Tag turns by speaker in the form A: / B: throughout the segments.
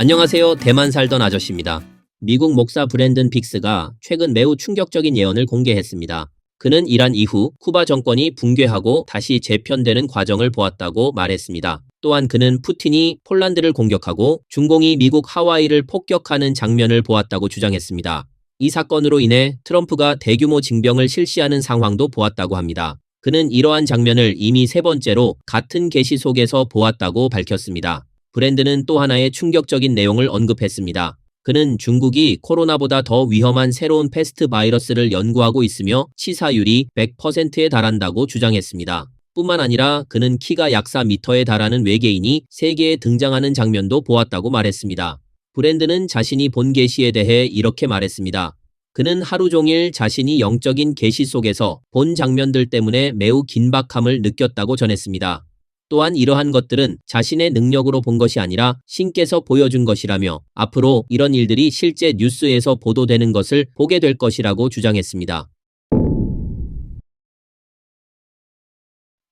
A: 안녕하세요. 대만 살던 아저씨입니다. 미국 목사 브랜든 빅스가 최근 매우 충격적인 예언을 공개했습니다. 그는 이란 이후 쿠바 정권이 붕괴하고 다시 재편되는 과정을 보았다고 말했습니다. 또한 그는 푸틴이 폴란드를 공격하고 중공이 미국 하와이를 폭격하는 장면을 보았다고 주장했습니다. 이 사건으로 인해 트럼프가 대규모 징병을 실시하는 상황도 보았다고 합니다. 그는 이러한 장면을 이미 세 번째로 같은 계시 속에서 보았다고 밝혔습니다. 브랜드는 또 하나의 충격적인 내용을 언급했습니다. 그는 중국이 코로나보다 더 위험한 새로운 패스트 바이러스를 연구하고 있으며 치사율이 100%에 달한다고 주장했습니다. 뿐만 아니라 그는 키가 약 4m에 달하는 외계인이 세계에 등장하는 장면도 보았다고 말했습니다. 브랜드는 자신이 본 계시에 대해 이렇게 말했습니다. 그는 하루 종일 자신이 영적인 계시 속에서 본 장면들 때문에 매우 긴박함을 느꼈다고 전했습니다. 또한 이러한 것들은 자신의 능력으로 본 것이 아니라 신께서 보여준 것이라며 앞으로 이런 일들이 실제 뉴스에서 보도되는 것을 보게 될 것이라고 주장했습니다.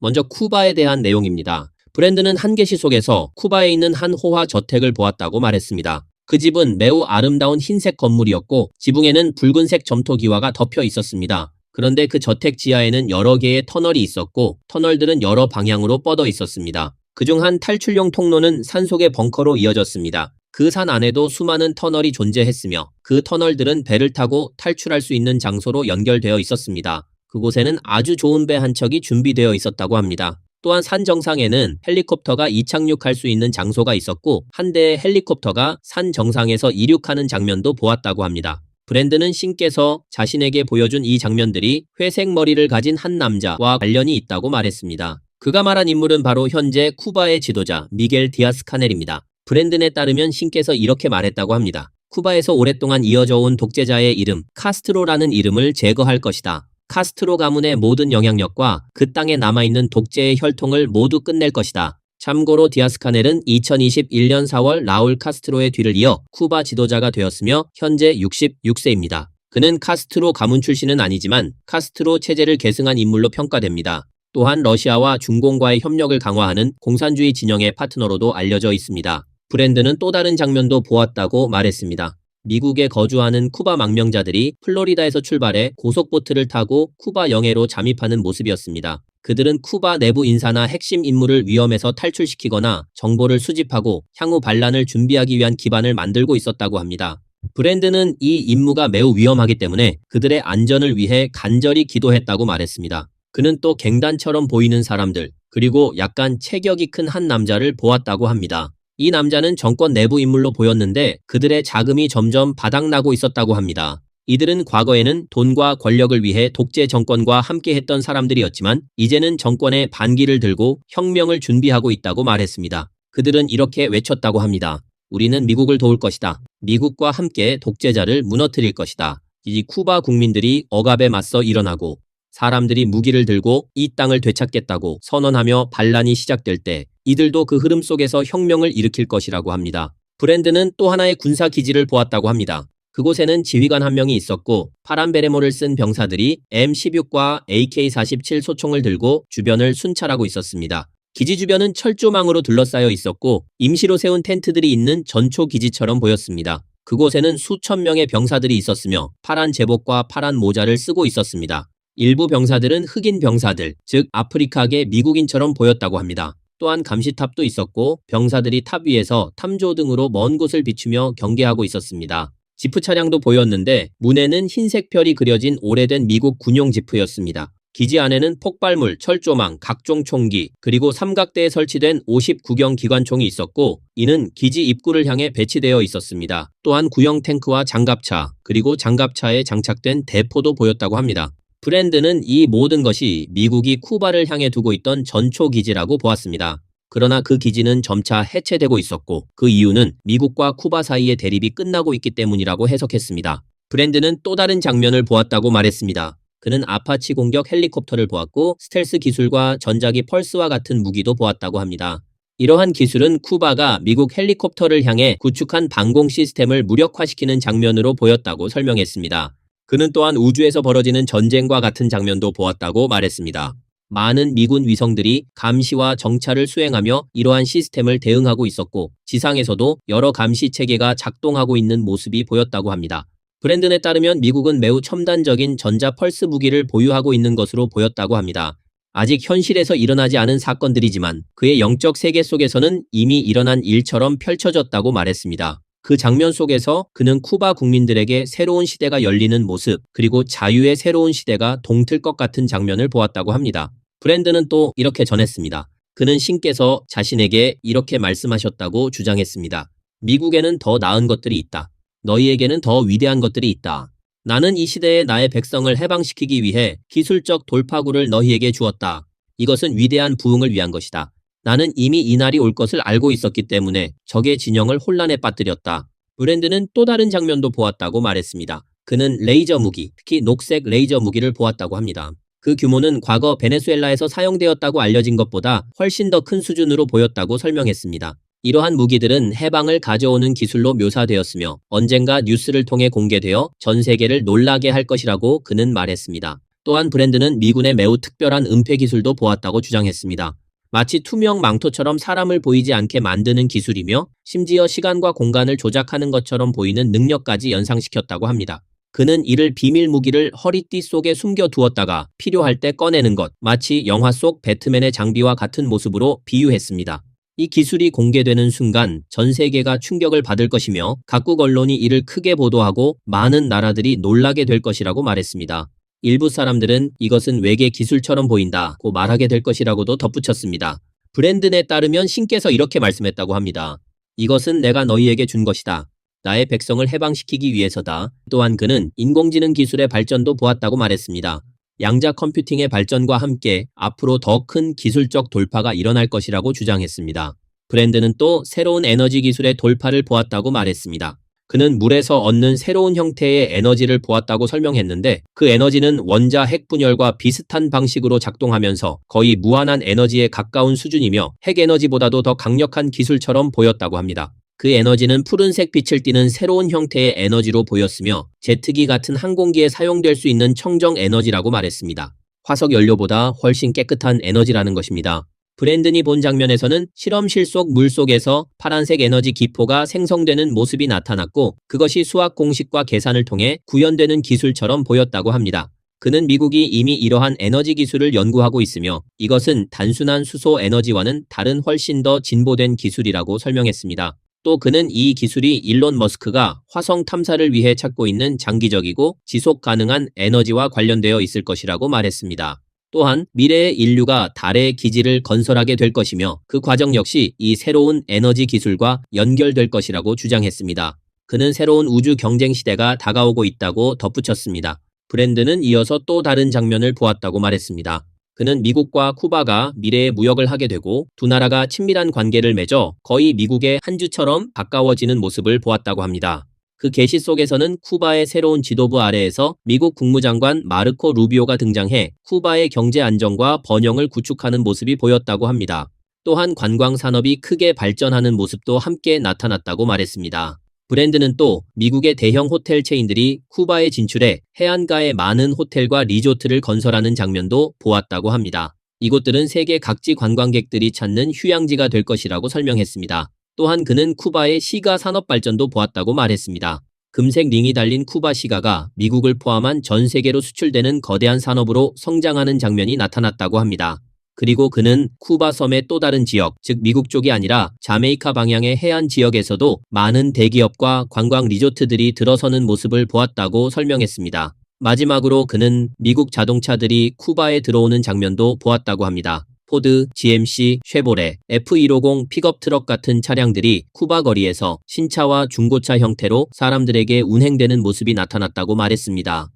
A: 먼저 쿠바에 대한 내용입니다. 브랜드는 한 계시 속에서 쿠바에 있는 한 호화 저택을 보았다고 말했습니다. 그 집은 매우 아름다운 흰색 건물이었고 지붕에는 붉은색 점토기와가 덮여 있었습니다. 그런데 그 저택 지하에는 여러 개의 터널이 있었고 터널들은 여러 방향으로 뻗어 있었습니다. 그중 한 탈출용 통로는 산속의 벙커로 이어졌습니다. 그 산 안에도 수많은 터널이 존재했으며 그 터널들은 배를 타고 탈출할 수 있는 장소로 연결되어 있었습니다. 그곳에는 아주 좋은 배 한 척이 준비되어 있었다고 합니다. 또한 산 정상에는 헬리콥터가 이착륙할 수 있는 장소가 있었고 한 대의 헬리콥터가 산 정상에서 이륙하는 장면도 보았다고 합니다. 브랜드는 신께서 자신에게 보여준 이 장면들이 회색 머리를 가진 한 남자와 관련이 있다고 말했습니다. 그가 말한 인물은 바로 현재 쿠바의 지도자 미겔 디아스 카넬입니다. 브랜든에 따르면 신께서 이렇게 말했다고 합니다. 쿠바에서 오랫동안 이어져 온 독재자의 이름 카스트로라는 이름을 제거할 것이다. 카스트로 가문의 모든 영향력과 그 땅에 남아있는 독재의 혈통을 모두 끝낼 것이다. 참고로 디아스 카넬은 2021년 4월 라울 카스트로의 뒤를 이어 쿠바 지도자가 되었으며 현재 66세입니다. 그는 카스트로 가문 출신은 아니지만 카스트로 체제를 계승한 인물로 평가됩니다. 또한 러시아와 중공과의 협력을 강화하는 공산주의 진영의 파트너로도 알려져 있습니다. 브랜드는 또 다른 장면도 보았다고 말했습니다. 미국에 거주하는 쿠바 망명자들이 플로리다에서 출발해 고속보트를 타고 쿠바 영해로 잠입하는 모습이었습니다. 그들은 쿠바 내부 인사나 핵심 인물을 위험에서 탈출시키거나 정보를 수집하고 향후 반란을 준비하기 위한 기반을 만들고 있었다고 합니다. 브랜드는 이 임무가 매우 위험하기 때문에 그들의 안전을 위해 간절히 기도했다고 말했습니다. 그는 또 갱단처럼 보이는 사람들, 그리고 약간 체격이 큰 한 남자를 보았다고 합니다. 이 남자는 정권 내부 인물로 보였는데 그들의 자금이 점점 바닥나고 있었다고 합니다. 이들은 과거에는 돈과 권력을 위해 독재 정권과 함께했던 사람들이었지만 이제는 정권의 반기를 들고 혁명을 준비하고 있다고 말했습니다. 그들은 이렇게 외쳤다고 합니다. 우리는 미국을 도울 것이다. 미국과 함께 독재자를 무너뜨릴 것이다. 이 쿠바 국민들이 억압에 맞서 일어나고 사람들이 무기를 들고 이 땅을 되찾겠다고 선언하며 반란이 시작될 때 이들도 그 흐름 속에서 혁명을 일으킬 것이라고 합니다. 브랜드는 또 하나의 군사 기지를 보았다고 합니다. 그곳에는 지휘관 한 명이 있었고 파란 베레모를 쓴 병사들이 M16과 AK-47 소총을 들고 주변을 순찰하고 있었습니다. 기지 주변은 철조망으로 둘러싸여 있었고 임시로 세운 텐트들이 있는 전초 기지처럼 보였습니다. 그곳에는 수천 명의 병사들이 있었으며 파란 제복과 파란 모자를 쓰고 있었습니다. 일부 병사들은 흑인 병사들, 즉 아프리카계 미국인처럼 보였다고 합니다. 또한 감시탑도 있었고 병사들이 탑 위에서 탐조 등으로 먼 곳을 비추며 경계하고 있었습니다. 지프 차량도 보였는데 문에는 흰색 별이 그려진 오래된 미국 군용 지프였습니다. 기지 안에는 폭발물, 철조망, 각종 총기, 그리고 삼각대에 설치된 59경 기관총이 있었고 이는 기지 입구를 향해 배치되어 있었습니다. 또한 구형 탱크와 장갑차, 그리고 장갑차에 장착된 대포도 보였다고 합니다. 브랜드는 이 모든 것이 미국이 쿠바를 향해 두고 있던 전초 기지라고 보았습니다. 그러나 그 기지는 점차 해체되고 있었고 그 이유는 미국과 쿠바 사이의 대립이 끝나고 있기 때문이라고 해석했습니다. 브랜드는 또 다른 장면을 보았다고 말했습니다. 그는 아파치 공격 헬리콥터를 보았고 스텔스 기술과 전자기 펄스와 같은 무기도 보았다고 합니다. 이러한 기술은 쿠바가 미국 헬리콥터를 향해 구축한 방공 시스템을 무력화시키는 장면으로 보였다고 설명했습니다. 그는 또한 우주에서 벌어지는 전쟁과 같은 장면도 보았다고 말했습니다. 많은 미군 위성들이 감시와 정찰을 수행하며 이러한 시스템을 대응하고 있었고 지상에서도 여러 감시 체계가 작동하고 있는 모습이 보였다고 합니다. 브랜든에 따르면 미국은 매우 첨단적인 전자 펄스 무기를 보유하고 있는 것으로 보였다고 합니다. 아직 현실에서 일어나지 않은 사건들이지만 그의 영적 세계 속에서는 이미 일어난 일처럼 펼쳐졌다고 말했습니다. 그 장면 속에서 그는 쿠바 국민들에게 새로운 시대가 열리는 모습, 그리고 자유의 새로운 시대가 동틀 것 같은 장면을 보았다고 합니다. 브랜든은 또 이렇게 전했습니다. 그는 신께서 자신에게 이렇게 말씀하셨다고 주장했습니다. 미국에는 더 나은 것들이 있다. 너희에게는 더 위대한 것들이 있다. 나는 이 시대에 나의 백성을 해방시키기 위해 기술적 돌파구를 너희에게 주었다. 이것은 위대한 부흥을 위한 것이다. 나는 이미 이 날이 올 것을 알고 있었기 때문에 적의 진영을 혼란에 빠뜨렸다. 브랜든은 또 다른 장면도 보았다고 말했습니다. 그는 레이저 무기, 특히 녹색 레이저 무기를 보았다고 합니다. 그 규모는 과거 베네수엘라에서 사용되었다고 알려진 것보다 훨씬 더 큰 수준으로 보였다고 설명했습니다. 이러한 무기들은 해방을 가져오는 기술로 묘사되었으며 언젠가 뉴스를 통해 공개되어 전 세계를 놀라게 할 것이라고 그는 말했습니다. 또한 브랜든은 미군의 매우 특별한 은폐 기술도 보았다고 주장했습니다. 마치 투명 망토처럼 사람을 보이지 않게 만드는 기술이며 심지어 시간과 공간을 조작하는 것처럼 보이는 능력까지 연상시켰다고 합니다. 그는 이를 비밀 무기를 허리띠 속에 숨겨두었다가 필요할 때 꺼내는 것, 마치 영화 속 배트맨의 장비와 같은 모습으로 비유했습니다. 이 기술이 공개되는 순간 전 세계가 충격을 받을 것이며 각국 언론이 이를 크게 보도하고 많은 나라들이 놀라게 될 것이라고 말했습니다. 일부 사람들은 이것은 외계 기술처럼 보인다고 말하게 될 것이라고도 덧붙였습니다. 브랜든에 따르면 신께서 이렇게 말씀했다고 합니다. 이것은 내가 너희에게 준 것이다. 나의 백성을 해방시키기 위해서다. 또한 그는 인공지능 기술의 발전도 보았다고 말했습니다. 양자 컴퓨팅의 발전과 함께 앞으로 더 큰 기술적 돌파가 일어날 것이라고 주장했습니다. 브랜든은 또 새로운 에너지 기술의 돌파를 보았다고 말했습니다. 그는 물에서 얻는 새로운 형태의 에너지를 보았다고 설명했는데 그 에너지는 원자 핵 분열과 비슷한 방식으로 작동하면서 거의 무한한 에너지에 가까운 수준이며 핵 에너지보다도 더 강력한 기술처럼 보였다고 합니다. 그 에너지는 푸른색 빛을 띠는 새로운 형태의 에너지로 보였으며 제트기 같은 항공기에 사용될 수 있는 청정 에너지라고 말했습니다. 화석 연료보다 훨씬 깨끗한 에너지라는 것입니다. 브랜든이 본 장면에서는 실험실 속 물 속에서 파란색 에너지 기포가 생성되는 모습이 나타났고 그것이 수학 공식과 계산을 통해 구현되는 기술처럼 보였다고 합니다. 그는 미국이 이미 이러한 에너지 기술을 연구하고 있으며 이것은 단순한 수소 에너지와는 다른 훨씬 더 진보된 기술이라고 설명했습니다. 또 그는 이 기술이 일론 머스크가 화성 탐사를 위해 찾고 있는 장기적이고 지속 가능한 에너지와 관련되어 있을 것이라고 말했습니다. 또한 미래의 인류가 달의 기지를 건설하게 될 것이며 그 과정 역시 이 새로운 에너지 기술과 연결될 것이라고 주장했습니다. 그는 새로운 우주 경쟁 시대가 다가오고 있다고 덧붙였습니다. 브랜든은 이어서 또 다른 장면을 보았다고 말했습니다. 그는 미국과 쿠바가 미래에 무역을 하게 되고 두 나라가 친밀한 관계를 맺어 거의 미국의 한 주처럼 가까워지는 모습을 보았다고 합니다. 그 계시 속에서는 쿠바의 새로운 지도부 아래에서 미국 국무장관 마르코 루비오가 등장해 쿠바의 경제 안정과 번영을 구축하는 모습이 보였다고 합니다. 또한 관광 산업이 크게 발전하는 모습도 함께 나타났다고 말했습니다. 브랜든은 또 미국의 대형 호텔 체인들이 쿠바에 진출해 해안가에 많은 호텔과 리조트를 건설하는 장면도 보았다고 합니다. 이곳들은 세계 각지 관광객들이 찾는 휴양지가 될 것이라고 설명했습니다. 또한 그는 쿠바의 시가 산업 발전도 보았다고 말했습니다. 금색 링이 달린 쿠바 시가가 미국을 포함한 전 세계로 수출되는 거대한 산업으로 성장하는 장면이 나타났다고 합니다. 그리고 그는 쿠바 섬의 또 다른 지역, 즉 미국 쪽이 아니라 자메이카 방향의 해안 지역에서도 많은 대기업과 관광 리조트들이 들어서는 모습을 보았다고 설명했습니다. 마지막으로 그는 미국 자동차들이 쿠바에 들어오는 장면도 보았다고 합니다. 포드, GMC, 쉐보레, F150 픽업 트럭 같은 차량들이 쿠바 거리에서 신차와 중고차 형태로 사람들에게 운행되는 모습이 나타났다고 말했습니다.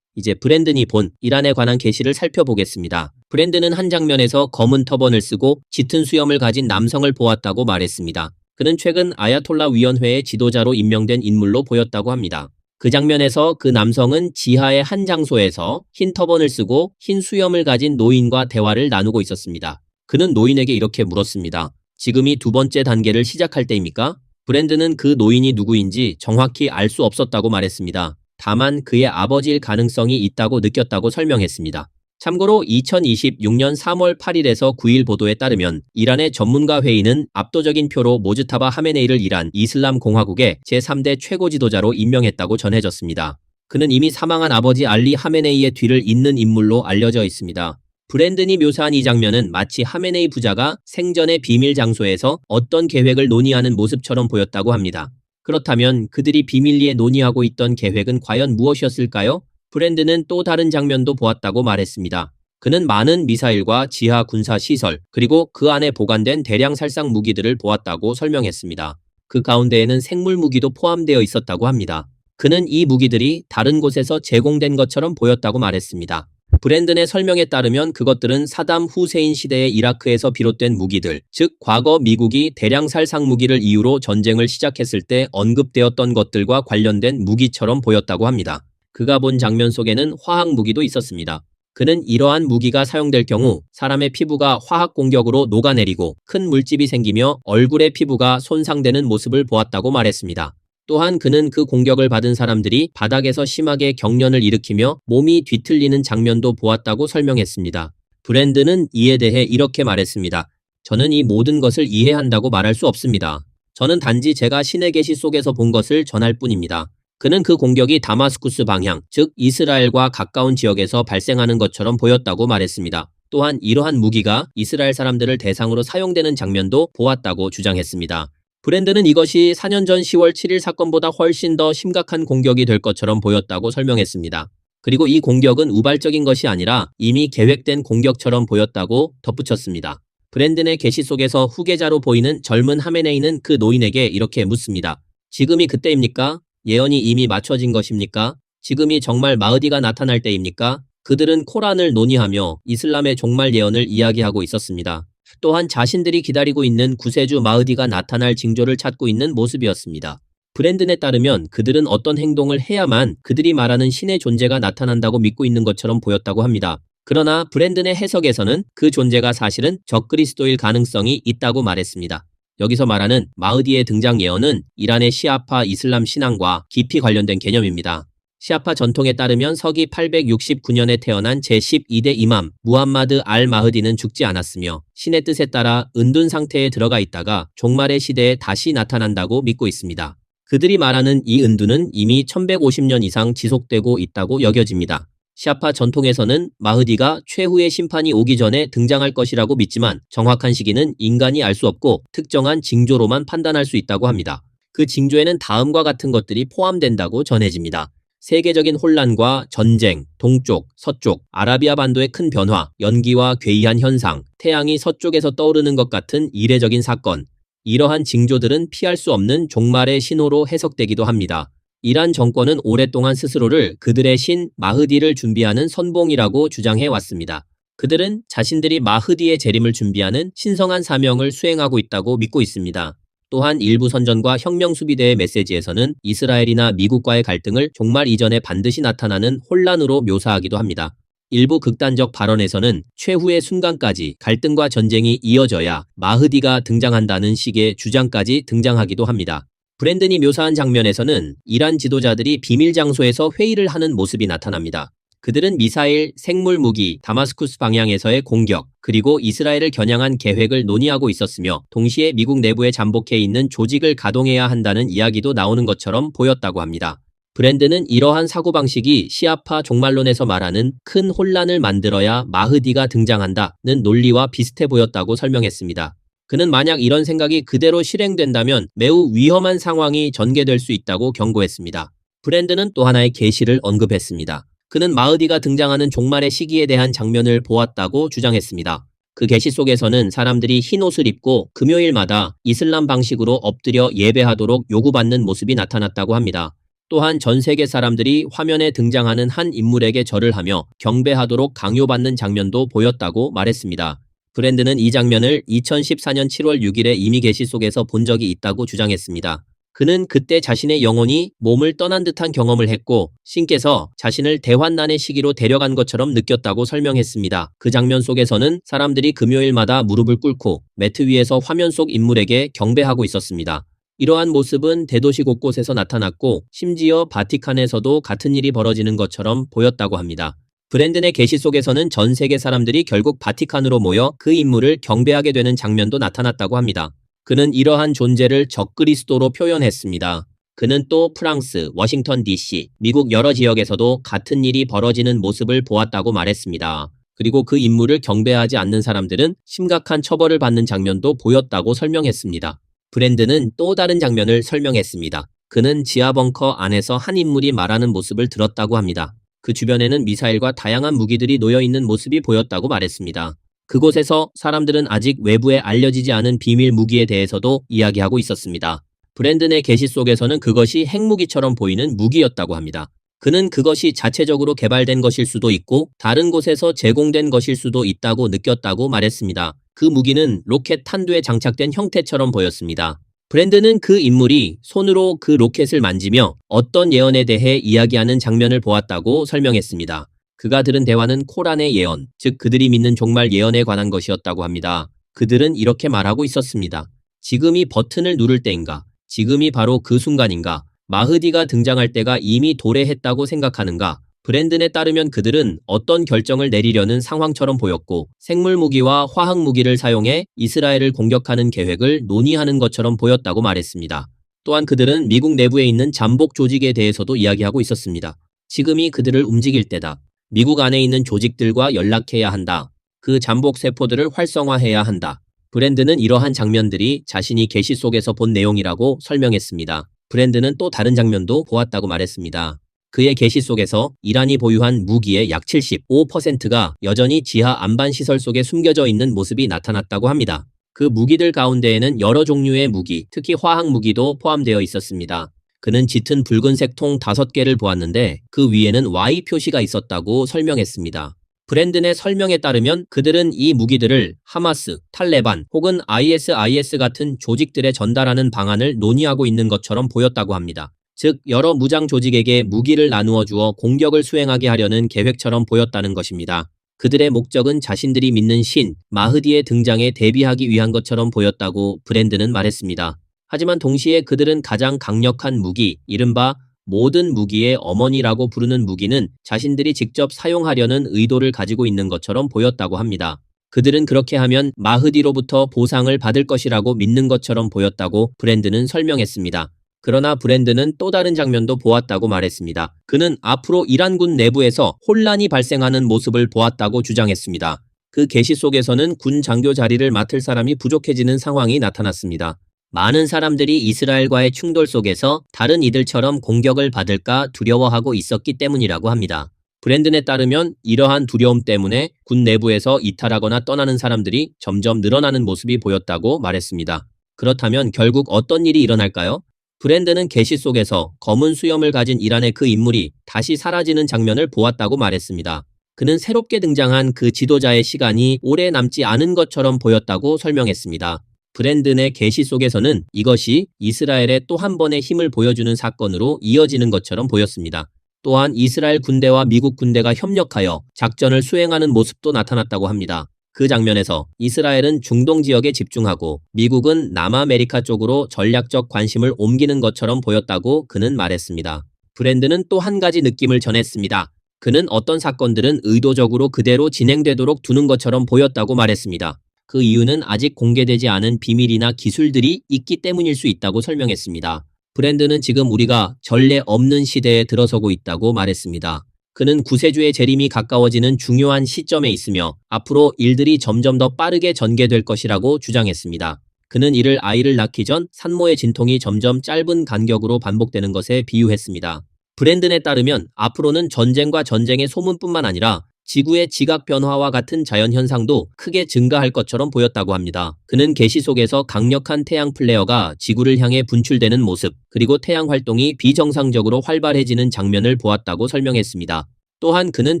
A: 이제 브랜든이 본 이란에 관한 계시를 살펴보겠습니다. 브랜든은 한 장면에서 검은 터번을 쓰고 짙은 수염을 가진 남성을 보았다고 말했습니다. 그는 최근 아야톨라 위원회의 지도자로 임명된 인물로 보였다고 합니다. 그 장면에서 그 남성은 지하의 한 장소에서 흰 터번을 쓰고 흰 수염을 가진 노인과 대화를 나누고 있었습니다. 그는 노인에게 이렇게 물었습니다. 지금이 두 번째 단계를 시작할 때입니까? 브랜든은 그 노인이 누구인지 정확히 알 수 없었다고 말했습니다. 다만 그의 아버지일 가능성이 있다고 느꼈다고 설명했습니다. 참고로 2026년 3월 8일에서 9일 보도에 따르면 이란의 전문가 회의는 압도적인 표로 모즈타바 하메네이를 이란 이슬람 공화국의 제3대 최고 지도자로 임명했다고 전해졌습니다. 그는 이미 사망한 아버지 알리 하메네이의 뒤를 잇는 인물로 알려져 있습니다. 브랜든이 묘사한 이 장면은 마치 하메네이 부자가 생전의 비밀 장소에서 어떤 계획을 논의하는 모습처럼 보였다고 합니다. 그렇다면 그들이 비밀리에 논의하고 있던 계획은 과연 무엇이었을까요? 브랜든은 또 다른 장면도 보았다고 말했습니다. 그는 많은 미사일과 지하 군사 시설, 그리고 그 안에 보관된 대량 살상 무기들을 보았다고 설명했습니다. 그 가운데에는 생물 무기도 포함되어 있었다고 합니다. 그는 이 무기들이 다른 곳에서 제공된 것처럼 보였다고 말했습니다. 브랜든의 설명에 따르면 그것들은 사담 후세인 시대의 이라크에서 비롯된 무기들, 즉 과거 미국이 대량 살상 무기를 이유로 전쟁을 시작했을 때 언급되었던 것들과 관련된 무기처럼 보였다고 합니다. 그가 본 장면 속에는 화학 무기도 있었습니다. 그는 이러한 무기가 사용될 경우 사람의 피부가 화학 공격으로 녹아내리고 큰 물집이 생기며 얼굴의 피부가 손상되는 모습을 보았다고 말했습니다. 또한 그는 그 공격을 받은 사람들이 바닥에서 심하게 경련을 일으키며 몸이 뒤틀리는 장면도 보았다고 설명했습니다. 브랜든은 이에 대해 이렇게 말했습니다. 저는 이 모든 것을 이해한다고 말할 수 없습니다. 저는 단지 제가 신의 계시 속에서 본 것을 전할 뿐입니다. 그는 그 공격이 다마스쿠스 방향, 즉 이스라엘과 가까운 지역에서 발생하는 것처럼 보였다고 말했습니다. 또한 이러한 무기가 이스라엘 사람들을 대상으로 사용되는 장면도 보았다고 주장했습니다. 브랜든은 이것이 4년 전 10월 7일 사건보다 훨씬 더 심각한 공격이 될 것처럼 보였다고 설명했습니다. 그리고 이 공격은 우발적인 것이 아니라 이미 계획된 공격처럼 보였다고 덧붙였습니다. 브랜든의 계시 속에서 후계자로 보이는 젊은 하메네이는 그 노인에게 이렇게 묻습니다. 지금이 그때입니까? 예언이 이미 맞춰진 것입니까? 지금이 정말 마흐디가 나타날 때입니까? 그들은 코란을 논의하며 이슬람의 종말 예언을 이야기하고 있었습니다. 또한 자신들이 기다리고 있는 구세주 마흐디가 나타날 징조를 찾고 있는 모습이었습니다. 브랜든에 따르면 그들은 어떤 행동을 해야만 그들이 말하는 신의 존재가 나타난다고 믿고 있는 것처럼 보였다고 합니다. 그러나 브랜든의 해석에서는 그 존재가 사실은 적그리스도일 가능성이 있다고 말했습니다. 여기서 말하는 마흐디의 등장 예언은 이란의 시아파 이슬람 신앙과 깊이 관련된 개념입니다. 시아파 전통에 따르면 서기 869년에 태어난 제12대 이맘 무함마드 알 마흐디는 죽지 않았으며 신의 뜻에 따라 은둔 상태에 들어가 있다가 종말의 시대에 다시 나타난다고 믿고 있습니다. 그들이 말하는 이 은둔은 이미 1150년 이상 지속되고 있다고 여겨집니다. 시아파 전통에서는 마흐디가 최후의 심판이 오기 전에 등장할 것이라고 믿지만 정확한 시기는 인간이 알 수 없고 특정한 징조로만 판단할 수 있다고 합니다. 그 징조에는 다음과 같은 것들이 포함된다고 전해집니다. 세계적인 혼란과 전쟁, 동쪽, 서쪽, 아라비아 반도의 큰 변화, 연기와 괴이한 현상, 태양이 서쪽에서 떠오르는 것 같은 이례적인 사건, 이러한 징조들은 피할 수 없는 종말의 신호로 해석되기도 합니다. 이란 정권은 오랫동안 스스로를 그들의 신 마흐디를 준비하는 선봉이라고 주장해 왔습니다. 그들은 자신들이 마흐디의 재림을 준비하는 신성한 사명을 수행하고 있다고 믿고 있습니다. 또한 일부 선전과 혁명수비대의 메시지에서는 이스라엘이나 미국과의 갈등을 종말 이전에 반드시 나타나는 혼란으로 묘사하기도 합니다. 일부 극단적 발언에서는 최후의 순간까지 갈등과 전쟁이 이어져야 마흐디가 등장한다는 식의 주장까지 등장하기도 합니다. 브랜든이 묘사한 장면에서는 이란 지도자들이 비밀 장소에서 회의를 하는 모습이 나타납니다. 그들은 미사일, 생물 무기, 다마스쿠스 방향에서의 공격, 그리고 이스라엘을 겨냥한 계획을 논의하고 있었으며 동시에 미국 내부에 잠복해 있는 조직을 가동해야 한다는 이야기도 나오는 것처럼 보였다고 합니다. 브랜든은 이러한 사고방식이 시아파 종말론에서 말하는 큰 혼란을 만들어야 마흐디가 등장한다는 논리와 비슷해 보였다고 설명했습니다. 그는 만약 이런 생각이 그대로 실행된다면 매우 위험한 상황이 전개될 수 있다고 경고했습니다. 브랜든은 또 하나의 계시를 언급했습니다. 그는 마흐디가 등장하는 종말의 시기에 대한 장면을 보았다고 주장했습니다. 그 계시 속에서는 사람들이 흰 옷을 입고 금요일마다 이슬람 방식으로 엎드려 예배하도록 요구받는 모습이 나타났다고 합니다. 또한 전 세계 사람들이 화면에 등장하는 한 인물에게 절을 하며 경배하도록 강요받는 장면도 보였다고 말했습니다. 브랜든은 이 장면을 2014년 7월 6일에 이미 계시 속에서 본 적이 있다고 주장했습니다. 그는 그때 자신의 영혼이 몸을 떠난 듯한 경험을 했고 신께서 자신을 대환난의 시기로 데려간 것처럼 느꼈다고 설명했습니다. 그 장면 속에서는 사람들이 금요일마다 무릎을 꿇고 매트 위에서 화면 속 인물에게 경배하고 있었습니다. 이러한 모습은 대도시 곳곳에서 나타났고 심지어 바티칸에서도 같은 일이 벌어지는 것처럼 보였다고 합니다. 브랜든의 계시 속에서는 전 세계 사람들이 결국 바티칸으로 모여 그 인물을 경배하게 되는 장면도 나타났다고 합니다. 그는 이러한 존재를 적그리스도로 표현했습니다. 그는 또 프랑스, 워싱턴 DC, 미국 여러 지역에서도 같은 일이 벌어지는 모습을 보았다고 말했습니다. 그리고 그 인물을 경배하지 않는 사람들은 심각한 처벌을 받는 장면도 보였다고 설명했습니다. 브랜든은 또 다른 장면을 설명했습니다. 그는 지하 벙커 안에서 한 인물이 말하는 모습을 들었다고 합니다. 그 주변에는 미사일과 다양한 무기들이 놓여있는 모습이 보였다고 말했습니다. 그곳에서 사람들은 아직 외부에 알려지지 않은 비밀 무기에 대해서도 이야기하고 있었습니다. 브랜든의 계시 속에서는 그것이 핵무기처럼 보이는 무기였다고 합니다. 그는 그것이 자체적으로 개발된 것일 수도 있고 다른 곳에서 제공된 것일 수도 있다고 느꼈다고 말했습니다. 그 무기는 로켓 탄두에 장착된 형태처럼 보였습니다. 브랜든은 그 인물이 손으로 그 로켓을 만지며 어떤 예언에 대해 이야기하는 장면을 보았다고 설명했습니다. 그가 들은 대화는 코란의 예언, 즉 그들이 믿는 종말 예언에 관한 것이었다고 합니다. 그들은 이렇게 말하고 있었습니다. 지금이 버튼을 누를 때인가? 지금이 바로 그 순간인가? 마흐디가 등장할 때가 이미 도래했다고 생각하는가? 브랜든에 따르면 그들은 어떤 결정을 내리려는 상황처럼 보였고 생물 무기와 화학 무기를 사용해 이스라엘을 공격하는 계획을 논의하는 것처럼 보였다고 말했습니다. 또한 그들은 미국 내부에 있는 잠복 조직에 대해서도 이야기하고 있었습니다. 지금이 그들을 움직일 때다. 미국 안에 있는 조직들과 연락해야 한다. 그 잠복 세포들을 활성화해야 한다. 브랜든은 이러한 장면들이 자신이 계시 속에서 본 내용이라고 설명했습니다. 브랜든은 또 다른 장면도 보았다고 말했습니다. 그의 계시 속에서 이란이 보유한 무기의 약 75%가 여전히 지하 안반 시설 속에 숨겨져 있는 모습이 나타났다고 합니다. 그 무기들 가운데에는 여러 종류의 무기, 특히 화학 무기도 포함되어 있었습니다. 그는 짙은 붉은색 통 5개를 보았는데 그 위에는 Y 표시가 있었다고 설명했습니다. 브랜든의 설명에 따르면 그들은 이 무기들을 하마스, 탈레반 혹은 ISIS 같은 조직들에 전달하는 방안을 논의하고 있는 것처럼 보였다고 합니다. 즉 여러 무장 조직에게 무기를 나누어 주어 공격을 수행하게 하려는 계획처럼 보였다는 것입니다. 그들의 목적은 자신들이 믿는 신, 마흐디의 등장에 대비하기 위한 것처럼 보였다고 브랜든은 말했습니다. 하지만 동시에 그들은 가장 강력한 무기, 이른바 모든 무기의 어머니라고 부르는 무기는 자신들이 직접 사용하려는 의도를 가지고 있는 것처럼 보였다고 합니다. 그들은 그렇게 하면 마흐디로부터 보상을 받을 것이라고 믿는 것처럼 보였다고 브랜든은 설명했습니다. 그러나 브랜든은 또 다른 장면도 보았다고 말했습니다. 그는 앞으로 이란군 내부에서 혼란이 발생하는 모습을 보았다고 주장했습니다. 그 계시 속에서는 군 장교 자리를 맡을 사람이 부족해지는 상황이 나타났습니다. 많은 사람들이 이스라엘과의 충돌 속에서 다른 이들처럼 공격을 받을까 두려워하고 있었기 때문이라고 합니다. 브랜든에 따르면 이러한 두려움 때문에 군 내부에서 이탈하거나 떠나는 사람들이 점점 늘어나는 모습이 보였다고 말했습니다. 그렇다면 결국 어떤 일이 일어날까요? 브랜든은 계시 속에서 검은 수염을 가진 이란의 그 인물이 다시 사라지는 장면을 보았다고 말했습니다. 그는 새롭게 등장한 그 지도자의 시간이 오래 남지 않은 것처럼 보였다고 설명했습니다. 브랜든의 계시 속에서는 이것이 이스라엘의 또 한 번의 힘을 보여주는 사건으로 이어지는 것처럼 보였습니다. 또한 이스라엘 군대와 미국 군대가 협력하여 작전을 수행하는 모습도 나타났다고 합니다. 그 장면에서 이스라엘은 중동 지역에 집중하고 미국은 남아메리카 쪽으로 전략적 관심을 옮기는 것처럼 보였다고 그는 말했습니다. 브랜든은 또 한 가지 느낌을 전했습니다. 그는 어떤 사건들은 의도적으로 그대로 진행되도록 두는 것처럼 보였다고 말했습니다. 그 이유는 아직 공개되지 않은 비밀이나 기술들이 있기 때문일 수 있다고 설명했습니다. 브랜든은 지금 우리가 전례 없는 시대에 들어서고 있다고 말했습니다. 그는 구세주의 재림이 가까워지는 중요한 시점에 있으며 앞으로 일들이 점점 더 빠르게 전개될 것이라고 주장했습니다. 그는 이를 아이를 낳기 전 산모의 진통이 점점 짧은 간격으로 반복되는 것에 비유했습니다. 브랜든에 따르면 앞으로는 전쟁과 전쟁의 소문뿐만 아니라 지구의 지각 변화와 같은 자연현상도 크게 증가할 것처럼 보였다고 합니다. 그는 계시 속에서 강력한 태양 플레어가 지구를 향해 분출되는 모습, 그리고 태양 활동이 비정상적으로 활발해지는 장면을 보았다고 설명했습니다. 또한 그는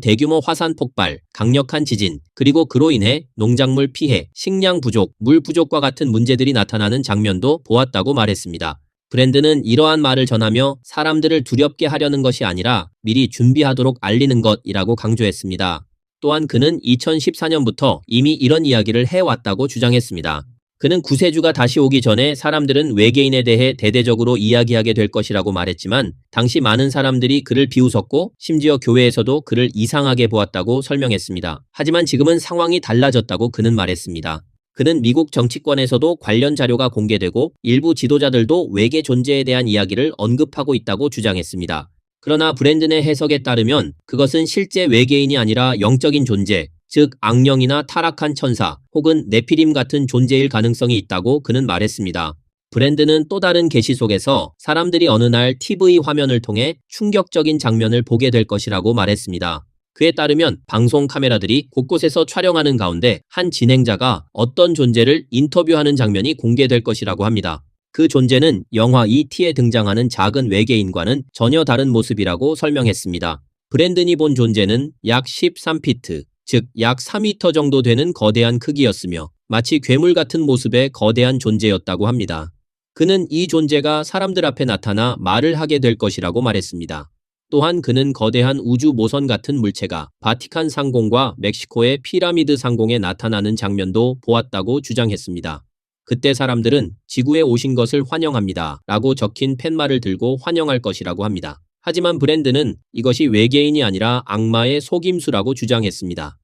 A: 대규모 화산 폭발, 강력한 지진, 그리고 그로 인해 농작물 피해, 식량 부족, 물 부족과 같은 문제들이 나타나는 장면도 보았다고 말했습니다. 브랜든은 이러한 말을 전하며 사람들을 두렵게 하려는 것이 아니라 미리 준비하도록 알리는 것이라고 강조했습니다. 또한 그는 2014년부터 이미 이런 이야기를 해왔다고 주장했습니다. 그는 구세주가 다시 오기 전에 사람들은 외계인에 대해 대대적으로 이야기하게 될 것이라고 말했지만 당시 많은 사람들이 그를 비웃었고 심지어 교회에서도 그를 이상하게 보았다고 설명했습니다. 하지만 지금은 상황이 달라졌다고 그는 말했습니다. 그는 미국 정치권에서도 관련 자료가 공개되고 일부 지도자들도 외계 존재에 대한 이야기를 언급하고 있다고 주장했습니다. 그러나 브랜든의 해석에 따르면 그것은 실제 외계인이 아니라 영적인 존재, 즉 악령이나 타락한 천사 혹은 네피림 같은 존재일 가능성이 있다고 그는 말했습니다. 브랜든은 또 다른 계시 속에서 사람들이 어느 날 TV 화면을 통해 충격적인 장면을 보게 될 것이라고 말했습니다. 그에 따르면 방송 카메라들이 곳곳에서 촬영하는 가운데 한 진행자가 어떤 존재를 인터뷰하는 장면이 공개될 것이라고 합니다. 그 존재는 영화 E.T에 등장하는 작은 외계인과는 전혀 다른 모습이라고 설명했습니다. 브랜든이 본 존재는 약 13피트, 즉 약 4미터 정도 되는 거대한 크기였으며 마치 괴물 같은 모습의 거대한 존재였다고 합니다. 그는 이 존재가 사람들 앞에 나타나 말을 하게 될 것이라고 말했습니다. 또한 그는 거대한 우주 모선 같은 물체가 바티칸 상공과 멕시코의 피라미드 상공에 나타나는 장면도 보았다고 주장했습니다. 그때 사람들은 지구에 오신 것을 환영합니다 라고 적힌 팻말을 들고 환영할 것이라고 합니다. 하지만 브랜든은 이것이 외계인이 아니라 악마의 속임수라고 주장했습니다.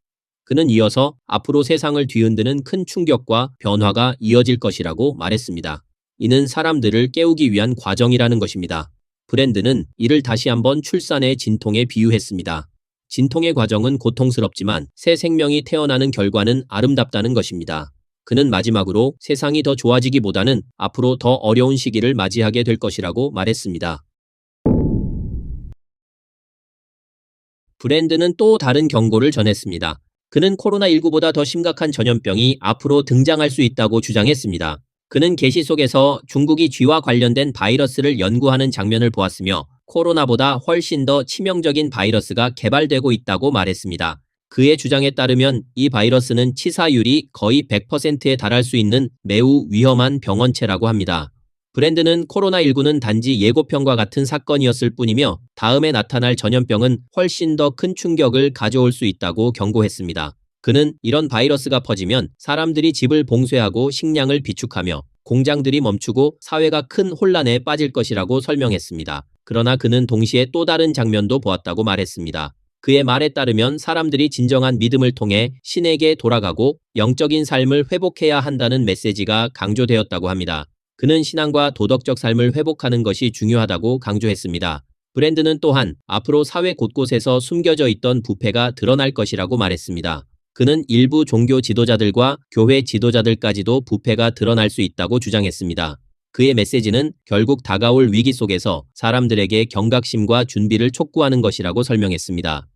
A: 그는 이어서 앞으로 세상을 뒤흔드는 큰 충격과 변화가 이어질 것이라고 말했습니다. 이는 사람들을 깨우기 위한 과정이라는 것입니다. 브랜든은 이를 다시 한번 출산의 진통에 비유했습니다. 진통의 과정은 고통스럽지만 새 생명이 태어나는 결과는 아름답다는 것입니다. 그는 마지막으로 세상이 더 좋아지기보다는 앞으로 더 어려운 시기를 맞이하게 될 것이라고 말했습니다. 브랜든은 또 다른 경고를 전했습니다. 그는 코로나19보다 더 심각한 전염병이 앞으로 등장할 수 있다고 주장했습니다. 그는 계시 속에서 중국이 쥐와 관련된 바이러스를 연구하는 장면을 보았으며 코로나보다 훨씬 더 치명적인 바이러스가 개발되고 있다고 말했습니다. 그의 주장에 따르면 이 바이러스는 치사율이 거의 100%에 달할 수 있는 매우 위험한 병원체라고 합니다. 브랜든은 코로나19는 단지 예고편과 같은 사건이었을 뿐이며 다음에 나타날 전염병은 훨씬 더 큰 충격을 가져올 수 있다고 경고했습니다. 그는 이런 바이러스가 퍼지면 사람들이 집을 봉쇄하고 식량을 비축하며 공장들이 멈추고 사회가 큰 혼란에 빠질 것이라고 설명했습니다. 그러나 그는 동시에 또 다른 장면도 보았다고 말했습니다. 그의 말에 따르면 사람들이 진정한 믿음을 통해 신에게 돌아가고 영적인 삶을 회복해야 한다는 메시지가 강조되었다고 합니다. 그는 신앙과 도덕적 삶을 회복하는 것이 중요하다고 강조했습니다. 브랜든은 또한 앞으로 사회 곳곳에서 숨겨져 있던 부패가 드러날 것이라고 말했습니다. 그는 일부 종교 지도자들과 교회 지도자들까지도 부패가 드러날 수 있다고 주장했습니다. 그의 메시지는 결국 다가올 위기 속에서 사람들에게 경각심과 준비를 촉구하는 것이라고 설명했습니다.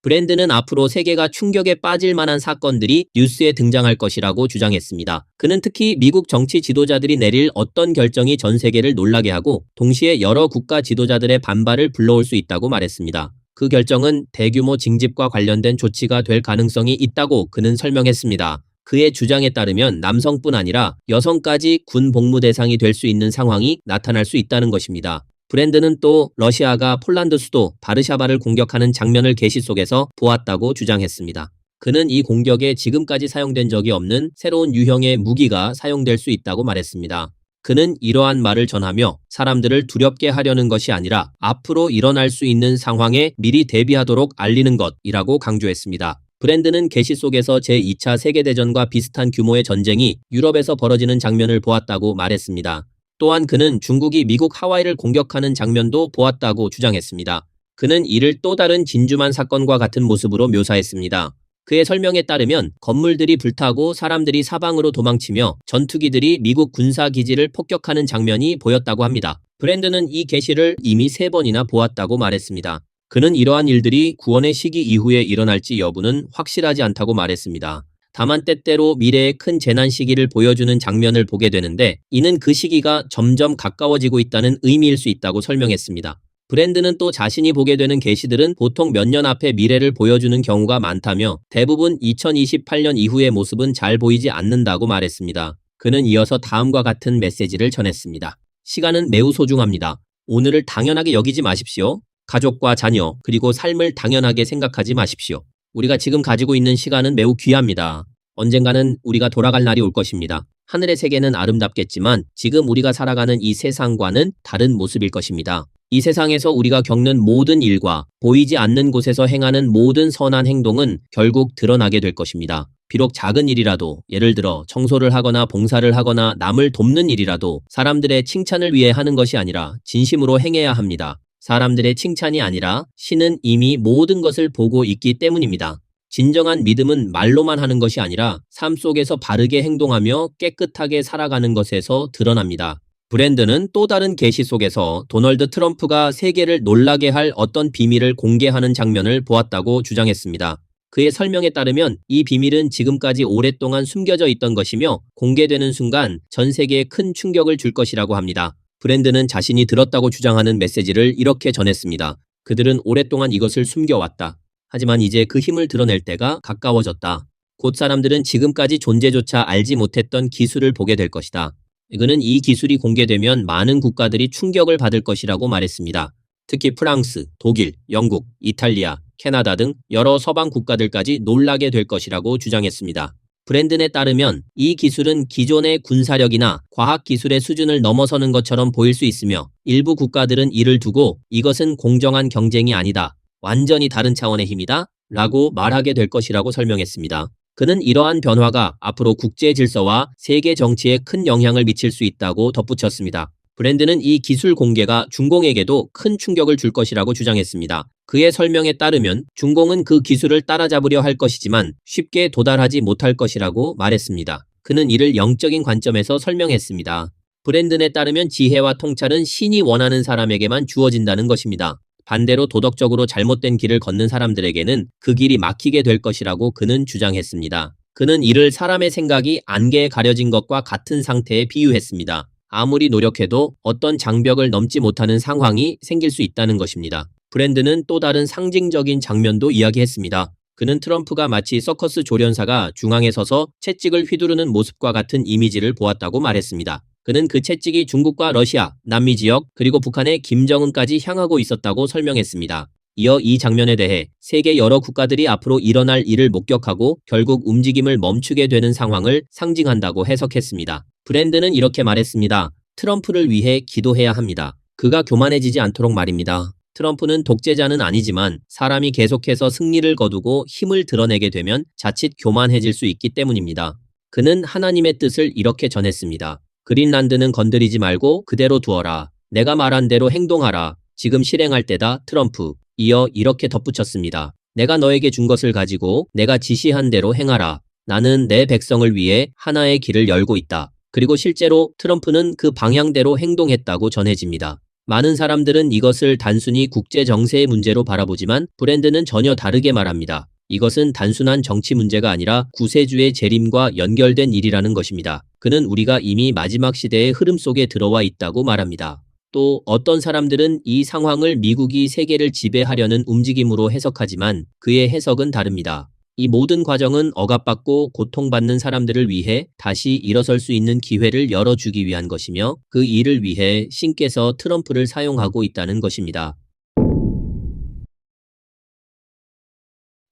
A: 브랜든은 앞으로 세계가 충격에 빠질 만한 사건들이 뉴스에 등장할 것이라고 주장했습니다. 그는 특히 미국 정치 지도자들이 내릴 어떤 결정이 전 세계를 놀라게 하고 동시에 여러 국가 지도자들의 반발을 불러올 수 있다고 말했습니다. 그 결정은 대규모 징집과 관련된 조치가 될 가능성이 있다고 그는 설명했습니다. 그의 주장에 따르면 남성뿐 아니라 여성까지 군 복무 대상이 될 수 있는 상황이 나타날 수 있다는 것입니다. 브랜든은 또 러시아가 폴란드 수도 바르샤바를 공격하는 장면을 계시 속에서 보았다고 주장했습니다. 그는 이 공격에 지금까지 사용된 적이 없는 새로운 유형의 무기가 사용될 수 있다고 말했습니다. 그는 이러한 말을 전하며 사람들을 두렵게 하려는 것이 아니라 앞으로 일어날 수 있는 상황에 미리 대비하도록 알리는 것이라고 강조했습니다. 브랜든은 계시 속에서 제2차 세계대전과 비슷한 규모의 전쟁이 유럽에서 벌어지는 장면을 보았다고 말했습니다. 또한 그는 중국이 미국 하와이를 공격하는 장면도 보았다고 주장했습니다. 그는 이를 또 다른 진주만 사건과 같은 모습으로 묘사했습니다. 그의 설명에 따르면 건물들이 불타고 사람들이 사방으로 도망치며 전투기들이 미국 군사기지를 폭격하는 장면이 보였다고 합니다. 브랜든은 이 계시를 이미 3번이나 보았다고 말했습니다. 그는 이러한 일들이 구원의 시기 이후에 일어날지 여부는 확실하지 않다고 말했습니다. 다만 때때로 미래의 큰 재난 시기를 보여주는 장면을 보게 되는데 이는 그 시기가 점점 가까워지고 있다는 의미일 수 있다고 설명했습니다. 브랜든은 또 자신이 보게 되는 계시들은 보통 몇 년 앞의 미래를 보여주는 경우가 많다며 대부분 2028년 이후의 모습은 잘 보이지 않는다고 말했습니다. 그는 이어서 다음과 같은 메시지를 전했습니다. 시간은 매우 소중합니다. 오늘을 당연하게 여기지 마십시오. 가족과 자녀 그리고 삶을 당연하게 생각하지 마십시오. 우리가 지금 가지고 있는 시간은 매우 귀합니다. 언젠가는 우리가 돌아갈 날이 올 것입니다. 하늘의 세계는 아름답겠지만 지금 우리가 살아가는 이 세상과는 다른 모습일 것입니다. 이 세상에서 우리가 겪는 모든 일과 보이지 않는 곳에서 행하는 모든 선한 행동은 결국 드러나게 될 것입니다. 비록 작은 일이라도, 예를 들어 청소를 하거나 봉사를 하거나 남을 돕는 일이라도 사람들의 칭찬을 위해 하는 것이 아니라 진심으로 행해야 합니다. 사람들의 칭찬이 아니라 신은 이미 모든 것을 보고 있기 때문입니다. 진정한 믿음은 말로만 하는 것이 아니라 삶 속에서 바르게 행동하며 깨끗하게 살아가는 것에서 드러납니다. 브랜드는 또 다른 계시 속에서 도널드 트럼프가 세계를 놀라게 할 어떤 비밀을 공개하는 장면을 보았다고 주장했습니다. 그의 설명에 따르면 이 비밀은 지금까지 오랫동안 숨겨져 있던 것이며 공개되는 순간 전 세계에 큰 충격을 줄 것이라고 합니다. 브랜드는 자신이 들었다고 주장하는 메시지를 이렇게 전했습니다. 그들은 오랫동안 이것을 숨겨왔다. 하지만 이제 그 힘을 드러낼 때가 가까워졌다. 곧 사람들은 지금까지 존재조차 알지 못했던 기술을 보게 될 것이다. 그는 이 기술이 공개되면 많은 국가들이 충격을 받을 것이라고 말했습니다. 특히 프랑스, 독일, 영국, 이탈리아, 캐나다 등 여러 서방 국가들까지 놀라게 될 것이라고 주장했습니다. 브랜든에 따르면 이 기술은 기존의 군사력이나 과학기술의 수준을 넘어서는 것처럼 보일 수 있으며 일부 국가들은 이를 두고 이것은 공정한 경쟁이 아니다. 완전히 다른 차원의 힘이다. 라고 말하게 될 것이라고 설명했습니다. 그는 이러한 변화가 앞으로 국제 질서와 세계 정치에 큰 영향을 미칠 수 있다고 덧붙였습니다. 브랜드는 이 기술 공개가 중공에게도 큰 충격을 줄 것이라고 주장했습니다. 그의 설명에 따르면 중공은 그 기술을 따라잡으려 할 것이지만 쉽게 도달하지 못할 것이라고 말했습니다. 그는 이를 영적인 관점에서 설명했습니다. 브랜든에 따르면 지혜와 통찰은 신이 원하는 사람에게만 주어진다는 것입니다. 반대로 도덕적으로 잘못된 길을 걷는 사람들에게는 그 길이 막히게 될 것이라고 그는 주장했습니다. 그는 이를 사람의 생각이 안개에 가려진 것과 같은 상태에 비유했습니다. 아무리 노력해도 어떤 장벽을 넘지 못하는 상황이 생길 수 있다는 것입니다. 브랜드는 또 다른 상징적인 장면도 이야기했습니다. 그는 트럼프가 마치 서커스 조련사가 중앙에 서서 채찍을 휘두르는 모습과 같은 이미지를 보았다고 말했습니다. 그는 그 채찍이 중국과 러시아, 남미 지역, 그리고 북한의 김정은까지 향하고 있었다고 설명했습니다. 이어 이 장면에 대해 세계 여러 국가들이 앞으로 일어날 일을 목격하고 결국 움직임을 멈추게 되는 상황을 상징한다고 해석했습니다. 브랜드는 이렇게 말했습니다. 트럼프를 위해 기도해야 합니다. 그가 교만해지지 않도록 말입니다. 트럼프는 독재자는 아니지만 사람이 계속해서 승리를 거두고 힘을 드러내게 되면 자칫 교만해질 수 있기 때문입니다. 그는 하나님의 뜻을 이렇게 전했습니다. 그린란드는 건드리지 말고 그대로 두어라. 내가 말한 대로 행동하라. 지금 실행할 때다, 트럼프. 이어 이렇게 덧붙였습니다. 내가 너에게 준 것을 가지고 내가 지시한 대로 행하라. 나는 내 백성을 위해 하나의 길을 열고 있다. 그리고 실제로 트럼프는 그 방향대로 행동했다고 전해집니다. 많은 사람들은 이것을 단순히 국제 정세의 문제로 바라보지만 브랜드는 전혀 다르게 말합니다. 이것은 단순한 정치 문제가 아니라 구세주의 재림과 연결된 일이라는 것입니다. 그는 우리가 이미 마지막 시대의 흐름 속에 들어와 있다고 말합니다. 또 어떤 사람들은 이 상황을 미국이 세계를 지배하려는 움직임으로 해석하지만 그의 해석은 다릅니다. 이 모든 과정은 억압받고 고통받는 사람들을 위해 다시 일어설 수 있는 기회를 열어주기 위한 것이며 그 일을 위해 신께서 트럼프를 사용하고 있다는 것입니다.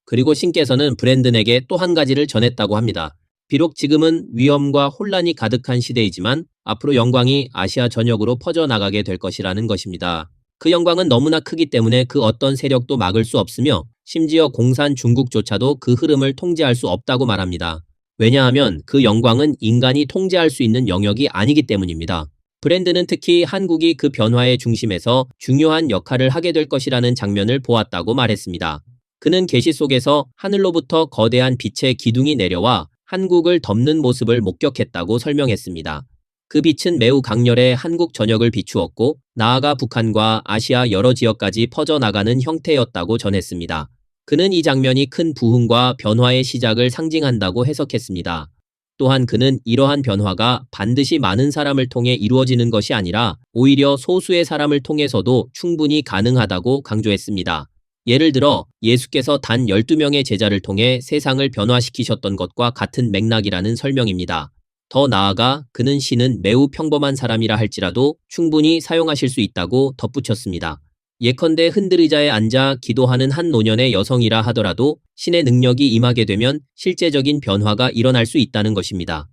A: 그리고 신께서는 브랜든에게 또 한 가지를 전했다고 합니다. 비록 지금은 위험과 혼란이 가득한 시대이지만 앞으로 영광이 아시아 전역으로 퍼져나가게 될 것이라는 것입니다. 그 영광은 너무나 크기 때문에 그 어떤 세력도 막을 수 없으며 심지어 공산 중국조차도 그 흐름을 통제할 수 없다고 말합니다. 왜냐하면 그 영광은 인간이 통제할 수 있는 영역이 아니기 때문입니다. 브랜드는 특히 한국이 그 변화의 중심에서 중요한 역할을 하게 될 것이라는 장면을 보았다고 말했습니다. 그는 계시 속에서 하늘로부터 거대한 빛의 기둥이 내려와 한국을 덮는 모습을 목격했다고 설명했습니다. 그 빛은 매우 강렬해 한국 전역을 비추었고 나아가 북한과 아시아 여러 지역까지 퍼져나가는 형태였다고 전했습니다. 그는 이 장면이 큰 부흥과 변화의 시작을 상징한다고 해석했습니다. 또한 그는 이러한 변화가 반드시 많은 사람을 통해 이루어지는 것이 아니라 오히려 소수의 사람을 통해서도 충분히 가능하다고 강조했습니다. 예를 들어 예수께서 단 12명의 제자를 통해 세상을 변화시키셨던 것과 같은 맥락이라는 설명입니다. 더 나아가 그는 신은 매우 평범한 사람이라 할지라도 충분히 사용하실 수 있다고 덧붙였습니다. 예컨대 흔들의자에 앉아 기도하는 한 노년의 여성이라 하더라도 신의 능력이 임하게 되면 실제적인 변화가 일어날 수 있다는 것입니다.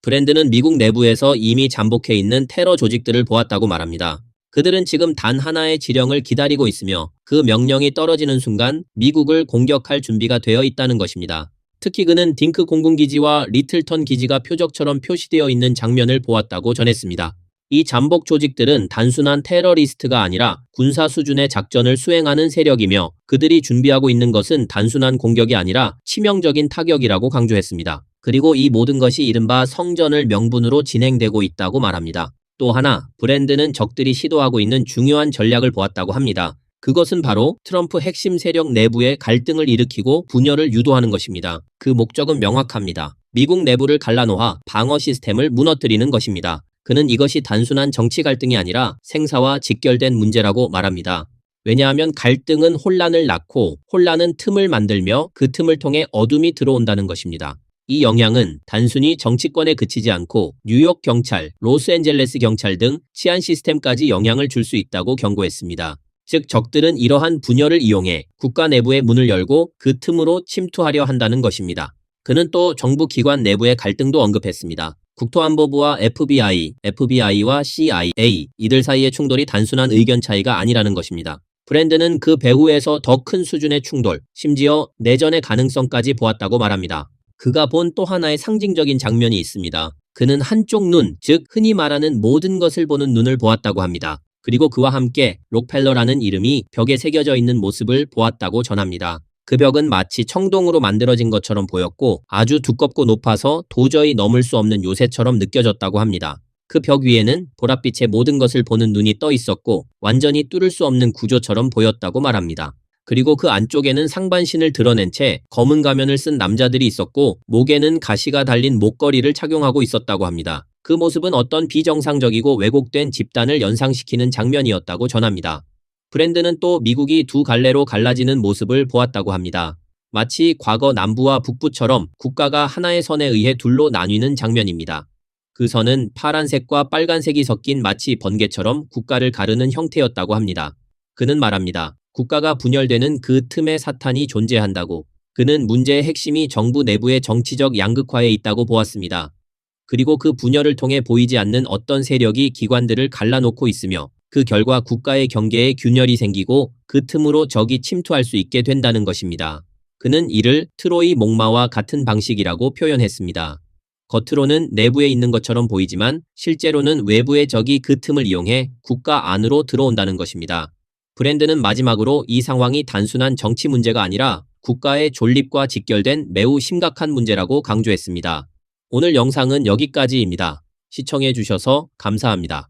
A: 브랜드는 미국 내부에서 이미 잠복해 있는 테러 조직들을 보았다고 말합니다. 그들은 지금 단 하나의 지령을 기다리고 있으며 그 명령이 떨어지는 순간 미국을 공격할 준비가 되어 있다는 것입니다. 특히 그는 딩크 공군기지와 리틀턴 기지가 표적처럼 표시되어 있는 장면을 보았다고 전했습니다. 이 잠복 조직들은 단순한 테러리스트가 아니라 군사 수준의 작전을 수행하는 세력이며 그들이 준비하고 있는 것은 단순한 공격이 아니라 치명적인 타격이라고 강조했습니다. 그리고 이 모든 것이 이른바 성전을 명분으로 진행되고 있다고 말합니다. 또 하나, 브랜드는 적들이 시도하고 있는 중요한 전략을 보았다고 합니다. 그것은 바로 트럼프 핵심 세력 내부의 갈등을 일으키고 분열을 유도하는 것입니다. 그 목적은 명확합니다. 미국 내부를 갈라놓아 방어 시스템을 무너뜨리는 것입니다. 그는 이것이 단순한 정치 갈등이 아니라 생사와 직결된 문제라고 말합니다. 왜냐하면 갈등은 혼란을 낳고 혼란은 틈을 만들며 그 틈을 통해 어둠이 들어온다는 것입니다. 이 영향은 단순히 정치권에 그치지 않고 뉴욕 경찰, 로스앤젤레스 경찰 등 치안 시스템까지 영향을 줄 수 있다고 경고했습니다. 즉 적들은 이러한 분열을 이용해 국가 내부의 문을 열고 그 틈으로 침투하려 한다는 것입니다. 그는 또 정부 기관 내부의 갈등도 언급했습니다. 국토안보부와 FBI와 CIA, 이들 사이의 충돌이 단순한 의견 차이가 아니라는 것입니다. 브랜드는 그 배후에서 더 큰 수준의 충돌, 심지어 내전의 가능성까지 보았다고 말합니다. 그가 본 또 하나의 상징적인 장면이 있습니다. 그는 한쪽 눈, 즉 흔히 말하는 모든 것을 보는 눈을 보았다고 합니다. 그리고 그와 함께 록펠러라는 이름이 벽에 새겨져 있는 모습을 보았다고 전합니다. 그 벽은 마치 청동으로 만들어진 것처럼 보였고 아주 두껍고 높아서 도저히 넘을 수 없는 요새처럼 느껴졌다고 합니다. 그 벽 위에는 보랏빛의 모든 것을 보는 눈이 떠 있었고 완전히 뚫을 수 없는 구조처럼 보였다고 말합니다. 그리고 그 안쪽에는 상반신을 드러낸 채 검은 가면을 쓴 남자들이 있었고 목에는 가시가 달린 목걸이를 착용하고 있었다고 합니다. 그 모습은 어떤 비정상적이고 왜곡된 집단을 연상시키는 장면이었다고 전합니다. 브랜드는 또 미국이 두 갈래로 갈라지는 모습을 보았다고 합니다. 마치 과거 남부와 북부처럼 국가가 하나의 선에 의해 둘로 나뉘는 장면입니다. 그 선은 파란색과 빨간색이 섞인 마치 번개처럼 국가를 가르는 형태였다고 합니다. 그는 말합니다. 국가가 분열되는 그 틈에 사탄이 존재한다고. 그는 문제의 핵심이 정부 내부의 정치적 양극화에 있다고 보았습니다. 그리고 그 분열을 통해 보이지 않는 어떤 세력이 기관들을 갈라놓고 있으며 그 결과 국가의 경계에 균열이 생기고 그 틈으로 적이 침투할 수 있게 된다는 것입니다. 그는 이를 트로이 목마와 같은 방식이라고 표현했습니다. 겉으로는 내부에 있는 것처럼 보이지만 실제로는 외부의 적이 그 틈을 이용해 국가 안으로 들어온다는 것입니다. 브랜드는 마지막으로 이 상황이 단순한 정치 문제가 아니라 국가의 존립과 직결된 매우 심각한 문제라고 강조했습니다. 오늘 영상은 여기까지입니다. 시청해 주셔서 감사합니다.